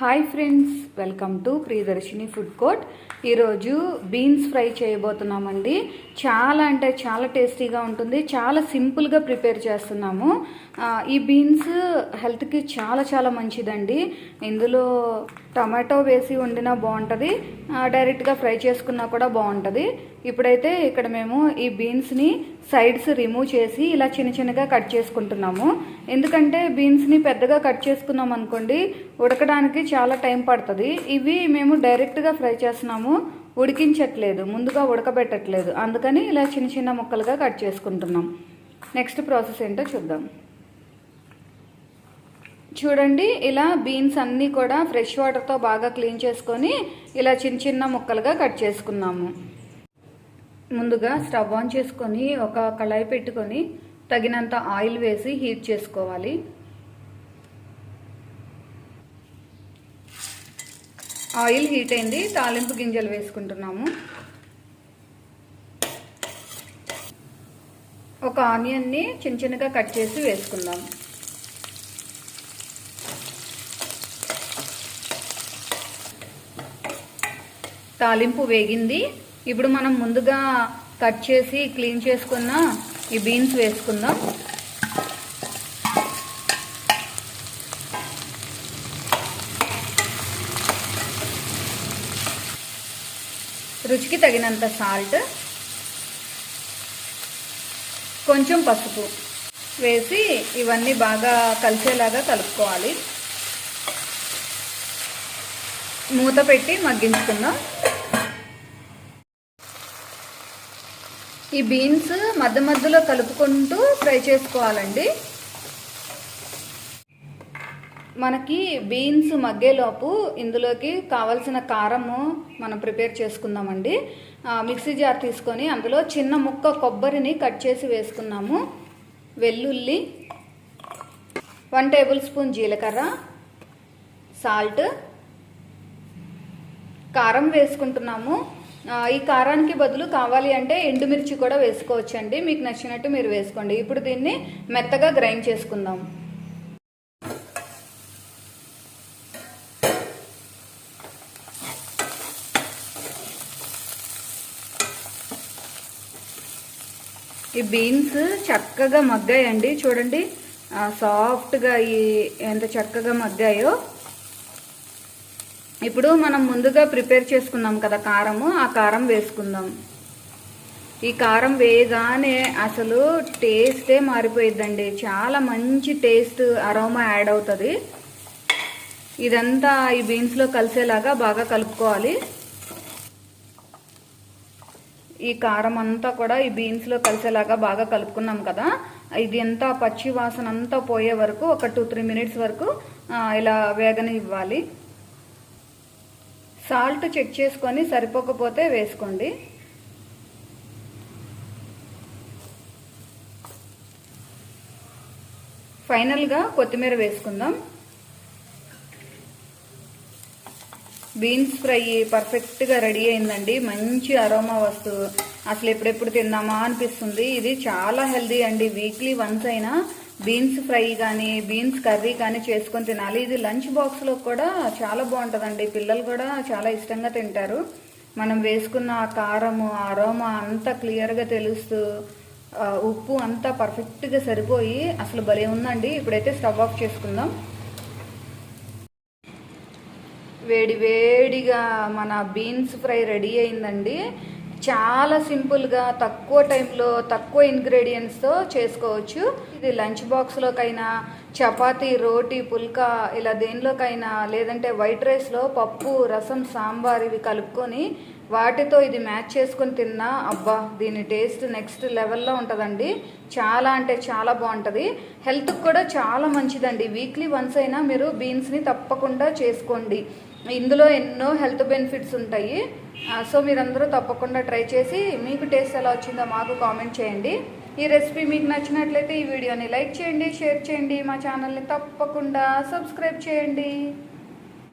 Hi friends, welcome to Priyadarshini food court. ఈరోజు beans fry చేయబోతున్నామండి. చాలా అంటే చాలా టేస్టీగా ఉంటుంది. చాలా సింపుల్గా ప్రిపేర్ చేస్తున్నాము. ఈ బీన్స్ హెల్త్కి చాలా చాలా మంచిదండి. ఇందులో టమాటో వేసి వండినా బాగుంటుంది, డైరెక్ట్గా ఫ్రై చేసుకున్నా కూడా బాగుంటుంది. ఇప్పుడైతే ఇక్కడ మేము ఈ బీన్స్ని సైడ్స్ రిమూవ్ చేసి ఇలా చిన్న చిన్నగా కట్ చేసుకుంటున్నాము. ఎందుకంటే బీన్స్ని పెద్దగా కట్ చేసుకున్నాం అనుకోండి, ఉడకడానికి చాలా టైం పడుతుంది. ఇవి మేము డైరెక్ట్గా ఫ్రై చేస్తున్నాము, ఉడికించట్లేదు, ముందుగా ఉడకబెట్టట్లేదు. అందుకని ఇలా చిన్న చిన్న ముక్కలుగా కట్ చేసుకుంటున్నాం. నెక్స్ట్ ప్రాసెస్ ఏంటో చూద్దాం. చూడండి, ఇలా బీన్స్ అన్నీ కూడా ఫ్రెష్ వాటర్తో బాగా క్లీన్ చేసుకొని ఇలా చిన్న చిన్న ముక్కలుగా కట్ చేసుకున్నాము. ముందుగా స్టవ్ ఆన్ చేసుకొని ఒక కళాయి పెట్టుకొని తగినంత ఆయిల్ వేసి హీట్ చేసుకోవాలి. ఆయిల్ హీట్ అయింది, తాలింపు గింజలు వేసుకుంటున్నాము. ఒక ఆనియన్ని చిన్న చిన్నగా కట్ చేసి వేసుకుందాం. తాలింపు వేగింది. ఇప్పుడు మనం ముందుగా కట్ చేసి క్లీన్ చేసుకున్న ఈ బీన్స్ వేసుకుందాం. రుచికి తగినంత సాల్ట్, కొంచెం పసుపు వేసి ఇవన్నీ బాగా కలిసేలాగా కలుపుకోవాలి. మూత పెట్టి మగ్గించుకుందాం. ఈ బీన్స్ మధ్య మధ్యలో కలుపుకుంటూ ఫ్రై చేసుకోవాలండి. మనకి బీన్స్ మగ్గేలోపు ఇందులోకి కావలసిన కారము మనం ప్రిపేర్ చేసుకుందామండి. మిక్సీ జార్ తీసుకొని అందులో చిన్న ముక్క కొబ్బరిని కట్ చేసి వేసుకున్నాము. వెల్లుల్లి, 1 టేబుల్ స్పూన్ జీలకర్ర, సాల్ట్, కారం వేసుకుంటున్నాము. ఈ కారానికి బదులు కావాలి అంటే ఎండుమిర్చి కూడా వేసుకోవచ్చండి, మీకు నచ్చినట్టు మీరు వేసుకోండి. ఇప్పుడు దీన్ని మెత్తగా గ్రైండ్ చేసుకుందాం. ఈ బీన్స్ చక్కగా మగ్గాయండి. చూడండి సాఫ్ట్గా ఎంత చక్కగా మగ్గాయో. ఇప్పుడు మనం ముందుగా ప్రిపేర్ చేసుకున్నాం కదా కారము, ఆ కారం వేసుకుందాం. ఈ కారం వేయగానే అసలు టేస్టే మారిపోయిద్దండి. చాలా మంచి టేస్ట్, అరోమా యాడ్ అవుతుంది. ఇదంతా ఈ బీన్స్లో కలిసేలాగా బాగా కలుపుకోవాలి. ఈ కారం అంతా కూడా ఈ బీన్స్లో కలిసేలాగా బాగా కలుపుకున్నాం కదా, ఇది అంతా పచ్చి వాసన అంతా పోయే వరకు ఒక 2-3 మినిట్స్ వరకు ఇలా వేగనివ్వాలి. సాల్ట్ చెక్ చేసుకొని సరిపోకపోతే వేసుకోండి. ఫైనల్గా కొత్తిమీర వేసుకుందాం. బీన్స్ ఫ్రై పర్ఫెక్ట్గా రెడీ అయిందండి. మంచి అరోమా వస్తువు, అసలు ఎప్పుడెప్పుడు తిందామా అనిపిస్తుంది. ఇది చాలా హెల్దీ అండి. వీక్లీ వన్స్ అయినా బీన్స్ ఫ్రై కానీ బీన్స్ కర్రీ కానీ చేసుకొని తినాలి. ఇది లంచ్ బాక్స్లో కూడా చాలా బాగుంటుందండి. పిల్లలు కూడా చాలా ఇష్టంగా తింటారు. మనం వేసుకున్న కారము, అరోమా అంతా క్లియర్గా తెలుస్తూ, ఉప్పు అంతా పర్ఫెక్ట్గా సరిపోయి అసలు భలే ఉందండి. ఇప్పుడైతే స్టవ్ ఆఫ్ చేసుకుందాం. వేడి వేడిగా మన బీన్స్ ఫ్రై రెడీ అయిందండి. చాలా సింపుల్గా తక్కువ టైంలో తక్కువ ఇంగ్రీడియంట్స్తో చేసుకోవచ్చు. ఇది లంచ్ బాక్స్లోకైనా, చపాతీ, రోటీ, పుల్కా ఇలా దేనిలోకైనా, లేదంటే వైట్ రైస్లో పప్పు, రసం, సాంబార్ ఇవి కలుపుకొని వాటితో ఇది మ్యాచ్ చేసుకొని తిన్నా అబ్బా, దీని టేస్ట్ నెక్స్ట్ లెవెల్లో ఉంటుందండి. చాలా అంటే చాలా బాగుంటుంది. హెల్త్కి కూడా చాలా మంచిదండి. వీక్లీ వన్స్ అయినా మీరు బీన్స్ని తప్పకుండా చేసుకోండి. ఇందులో ఎన్నో హెల్త్ బెనిఫిట్స్ ఉంటాయి. సో మీరందరూ తప్పకుండా ట్రై చేసి మీకు టేస్ట్ ఎలా వచ్చిందో మాకు కామెంట్ చేయండి. ఈ రెసిపీ మీకు నచ్చినట్లయితే ఈ వీడియోని లైక్ చేయండి, షేర్ చేయండి, మా ఛానల్ని తప్పకుండా సబ్స్క్రైబ్ చేయండి.